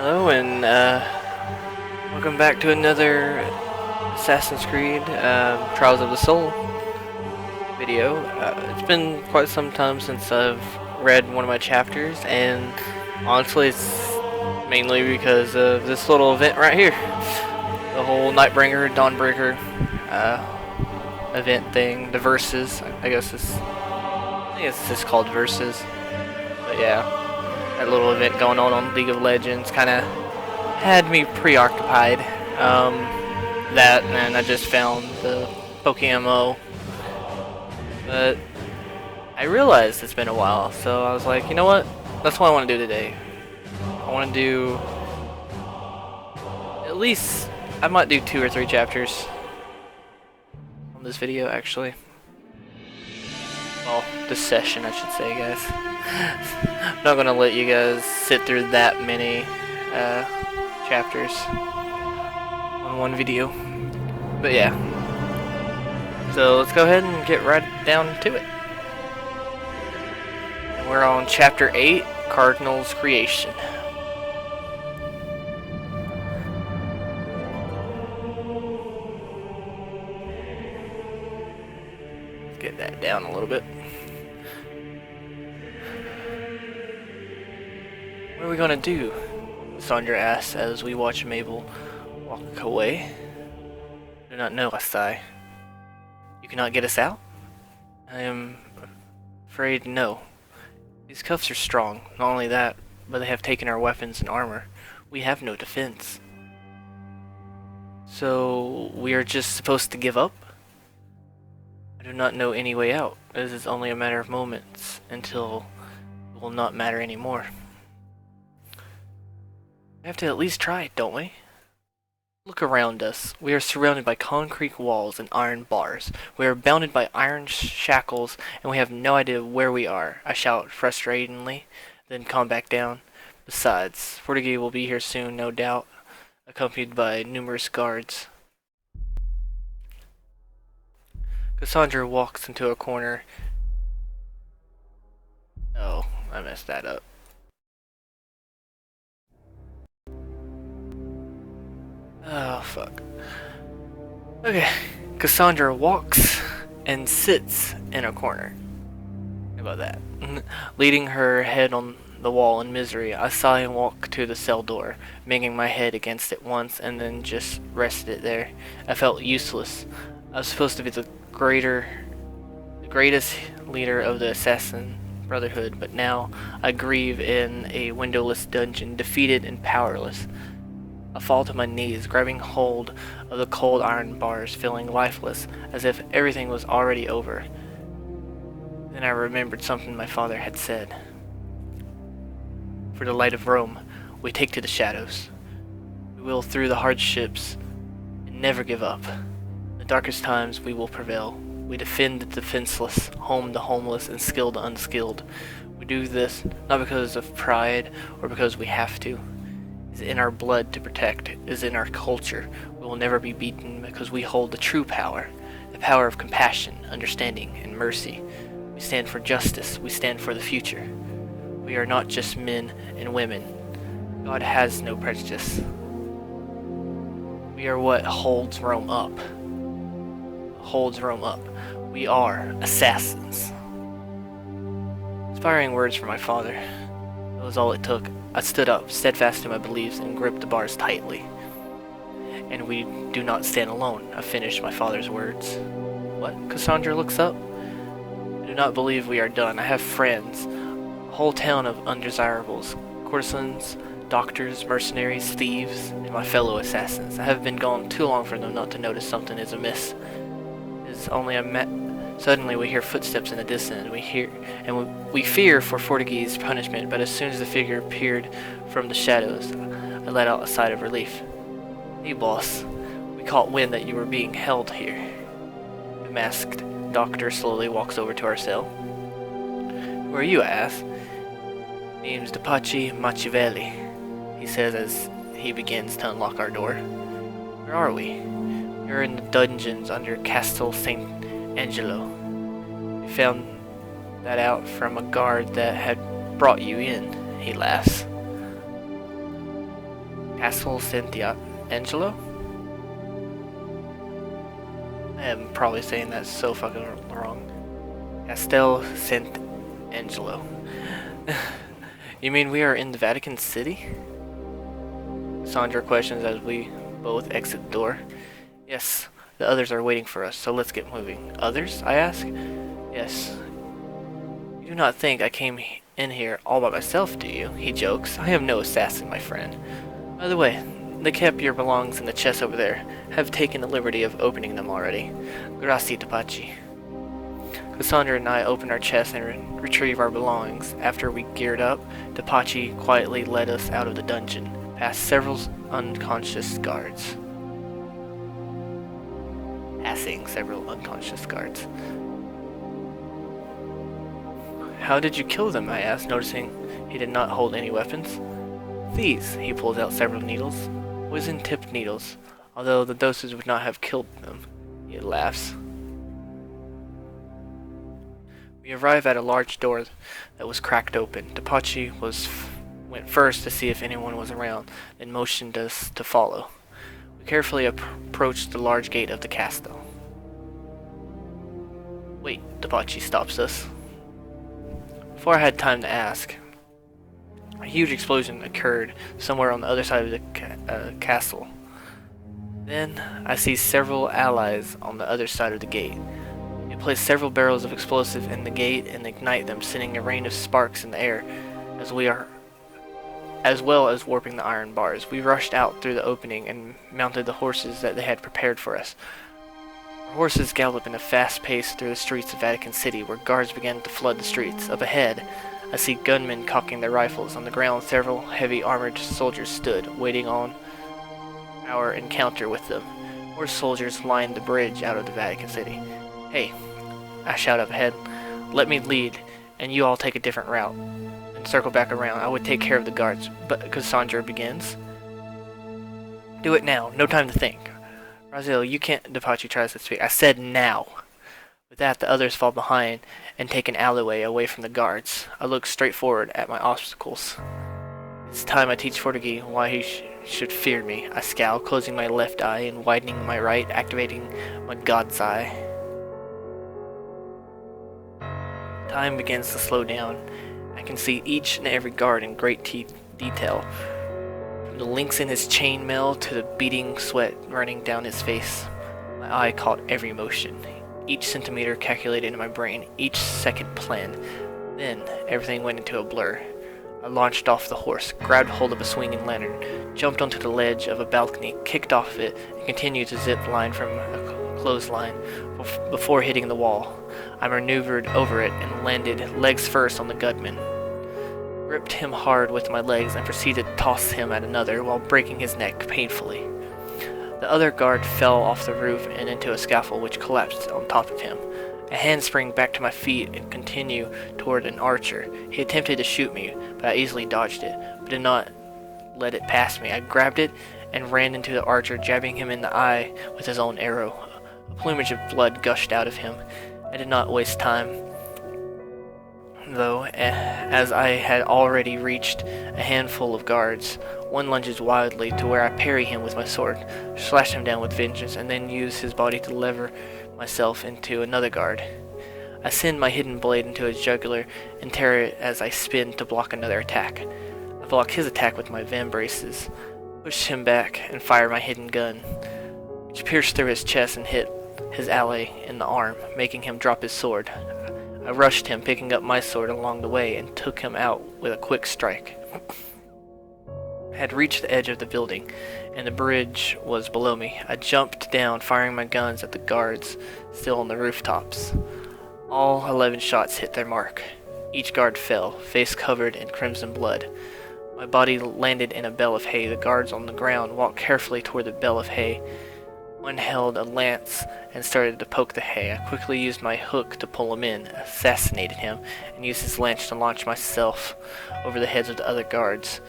Hello and welcome back to another Assassin's Creed Trials of the Soul video. It's been quite some time since I've read one of my chapters, and honestly it's mainly because of this little event right here. The whole Nightbringer, Dawnbreaker event thing, the verses, I guess it's just called verses. But yeah, that little event going on League of Legends kind of had me preoccupied. That and I just found the Pokemon, but I realized it's been a while, so I was like, you know what? That's what I want to do today. I want to do at least I might do 2 or 3 chapters on this video actually. Well, this session I should say, guys. I'm not gonna let you guys sit through that many chapters on one video. But yeah. So let's go ahead and get right down to it. And we're on chapter 8, Cardinals Creation. Let's get that down a little bit. What are we gonna do? Sandra asks as we watch Mabel walk away. I do not know, I sigh. You cannot get us out? I am afraid no. These cuffs are strong. Not only that, but they have taken our weapons and armor. We have no defense. So we are just supposed to give up? I do not know any way out. This is only a matter of moments until it will not matter anymore. We have to at least try, don't we? Look around us. We are surrounded by concrete walls and iron bars. We are bounded by iron shackles, and we have no idea where we are. I shout frustratingly, then calm back down. Besides, Fortigues will be here soon, no doubt, accompanied by numerous guards. Cassandra walks into a corner. Oh, I messed that up. Oh, fuck. Okay, Cassandra walks and sits in a corner. How about that? Leaning her head on the wall in misery, I sigh and walk to the cell door, banging my head against it once and then just rested it there. I felt useless. I was supposed to be the greatest leader of the Assassin Brotherhood, but now I grieve in a windowless dungeon, defeated and powerless. I fall to my knees, grabbing hold of the cold iron bars, feeling lifeless, as if everything was already over. Then I remembered something my father had said. For the light of Rome, we take to the shadows. We will through the hardships and never give up. In the darkest times we will prevail. We defend the defenseless, home the homeless, and skill the unskilled. We do this not because of pride or because we have to. Is in our blood to protect, is in our culture. We will never be beaten because we hold the true power, the power of compassion, understanding, and mercy. We stand for justice, we stand for the future. We are not just men and women. God has no prejudice. We are what holds Rome up. Holds Rome up. We are assassins. Inspiring words from my father. That was all it took. I stood up, steadfast in my beliefs, and gripped the bars tightly. And we do not stand alone, I finished my father's words. What? Cassandra looks up. I do not believe we are done. I have friends. A whole town of undesirables. Courtesans, doctors, mercenaries, thieves, and my fellow assassins. I have been gone too long for them not to notice something is amiss. It is only Suddenly we hear footsteps in the distance, we fear for Fortigues' punishment, but as soon as the figure appeared from the shadows, I let out a sigh of relief. Hey boss, we caught wind that you were being held here. The masked doctor slowly walks over to our cell. Who are you, I ask? Name's Depachi Machiavelli, he says as he begins to unlock our door. Where are we? We're in the dungeons under Castle St. Angelo. We found that out from a guard that had brought you in, he laughs. Castle Cynthia Angelo? I am probably saying that so fucking wrong. Castel Sant Angelo. You mean we are in the Vatican City? Sandra questions as we both exit the door. Yes, the others are waiting for us, so let's get moving. Others? I ask. Yes. You do not think I came in here all by myself, do you? He jokes. I am no assassin, my friend. By the way, they kept your belongings in the chest over there. Have taken the liberty of opening them already. Grazie, Tapachi. Cassandra and I opened our chests and retrieved our belongings. After we geared up, Tapachi quietly led us out of the dungeon, past several unconscious guards. Passing several unconscious guards. How did you kill them? I asked, noticing he did not hold any weapons. These, he pulls out several needles. Poison-tipped needles, although the doses would not have killed them. He laughs. We arrive at a large door that was cracked open. Tapachi went first to see if anyone was around, then motioned us to follow. We carefully approached the large gate of the castle. Wait, Tapachi stops us. Before I had time to ask, a huge explosion occurred somewhere on the other side of the castle. Then I see several allies on the other side of the gate. They place several barrels of explosive in the gate and ignite them, sending a rain of sparks in the air as well as warping the iron bars. We rushed out through the opening and mounted the horses that they had prepared for us. Our horses galloped in a fast pace through the streets of Vatican City, where guards began to flood the streets. Up ahead, I see gunmen cocking their rifles. On the ground, several heavy armored soldiers stood, waiting on our encounter with them. More soldiers lined the bridge out of the Vatican City. Hey, I shout up ahead, let me lead, and you all take a different route, and circle back around. I would take care of the guards, but Cassandra begins. Do it now, no time to think. Raziel, you can't. Tapachi tries to speak. I said now. With that, the others fall behind and take an alleyway away from the guards. I look straight forward at my obstacles. It's time I teach Fortigi why he should fear me. I scowl, closing my left eye and widening my right, activating my God's eye. Time begins to slow down. I can see each and every guard in great detail. From the links in his chainmail to the beating sweat running down his face. My eye caught every motion. Each centimeter calculated in my brain, each second planned. Then everything went into a blur. I launched off the horse, grabbed hold of a swinging lantern, jumped onto the ledge of a balcony, kicked off it, and continued to zip line from a clothesline before hitting the wall. I maneuvered over it and landed legs first on the gunman. Gripped him hard with my legs and proceeded to toss him at another while breaking his neck painfully. The other guard fell off the roof and into a scaffold which collapsed on top of him. A handspring back to my feet and continued toward an archer. He attempted to shoot me, but I easily dodged it, but did not let it pass me. I grabbed it and ran into the archer, jabbing him in the eye with his own arrow. A plumage of blood gushed out of him. I did not waste time, though, as I had already reached a handful of guards. One lunges wildly to where I parry him with my sword, slash him down with vengeance, and then use his body to lever myself into another guard. I send my hidden blade into his jugular and tear it as I spin to block another attack. I block his attack with my van braces, push him back, and fire my hidden gun, which pierced through his chest and hit his ally in the arm, making him drop his sword. I rushed him, picking up my sword along the way, and took him out with a quick strike. I had reached the edge of the building, and the bridge was below me. I jumped down, firing my guns at the guards still on the rooftops. All 11 shots hit their mark. Each guard fell, face covered in crimson blood. My body landed in a bale of hay. The guards on the ground walked carefully toward the bale of hay. One held a lance and started to poke the hay. I quickly used my hook to pull him in, assassinated him, and used his lance to launch myself over the heads of the other guards,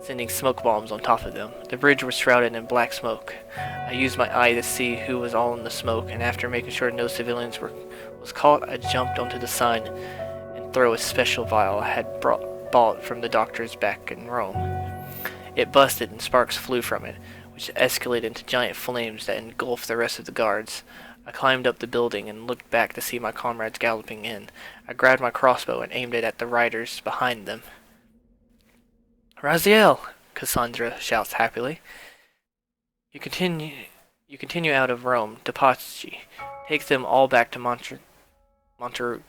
sending smoke bombs on top of them. The bridge was shrouded in black smoke. I used my eye to see who was all in the smoke, and after making sure no civilians was caught, I jumped onto the sign and threw a special vial I had bought from the doctors back in Rome. It busted and sparks flew from it, which escalated into giant flames that engulfed the rest of the guards. I climbed up the building and looked back to see my comrades galloping in. I grabbed my crossbow and aimed it at the riders behind them. Raziel! Cassandra shouts happily. You continue out of Rome to Pazzi. Take them all back to Monter... God,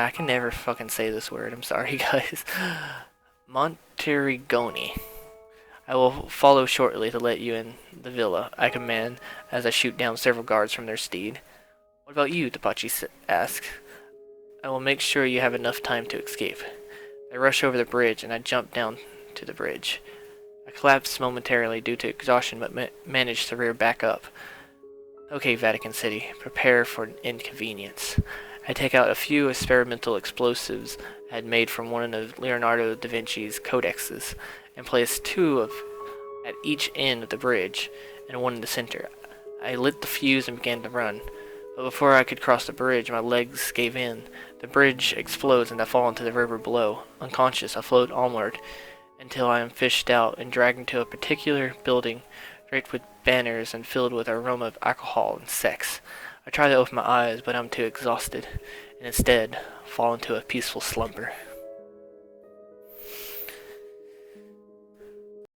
I can never fucking say this word. I'm sorry, guys. Monterigoni. I will follow shortly to let you in the villa, I command, as I shoot down several guards from their steed. What about you? Tapachi asks. I will make sure you have enough time to escape. I rush over the bridge, and I jump down to the bridge. I collapse momentarily due to exhaustion, but manage to rear back up. Okay, Vatican City, prepare for an inconvenience. I take out a few experimental explosives I had made from one of Leonardo da Vinci's codexes, and place two at each end of the bridge, and one in the center. I lit the fuse and began to run, but before I could cross the bridge, my legs gave in. The bridge explodes and I fall into the river below. Unconscious, I float onward until I am fished out and dragged into a particular building draped with banners and filled with aroma of alcohol and sex. I try to open my eyes, but I'm too exhausted, and instead fall into a peaceful slumber.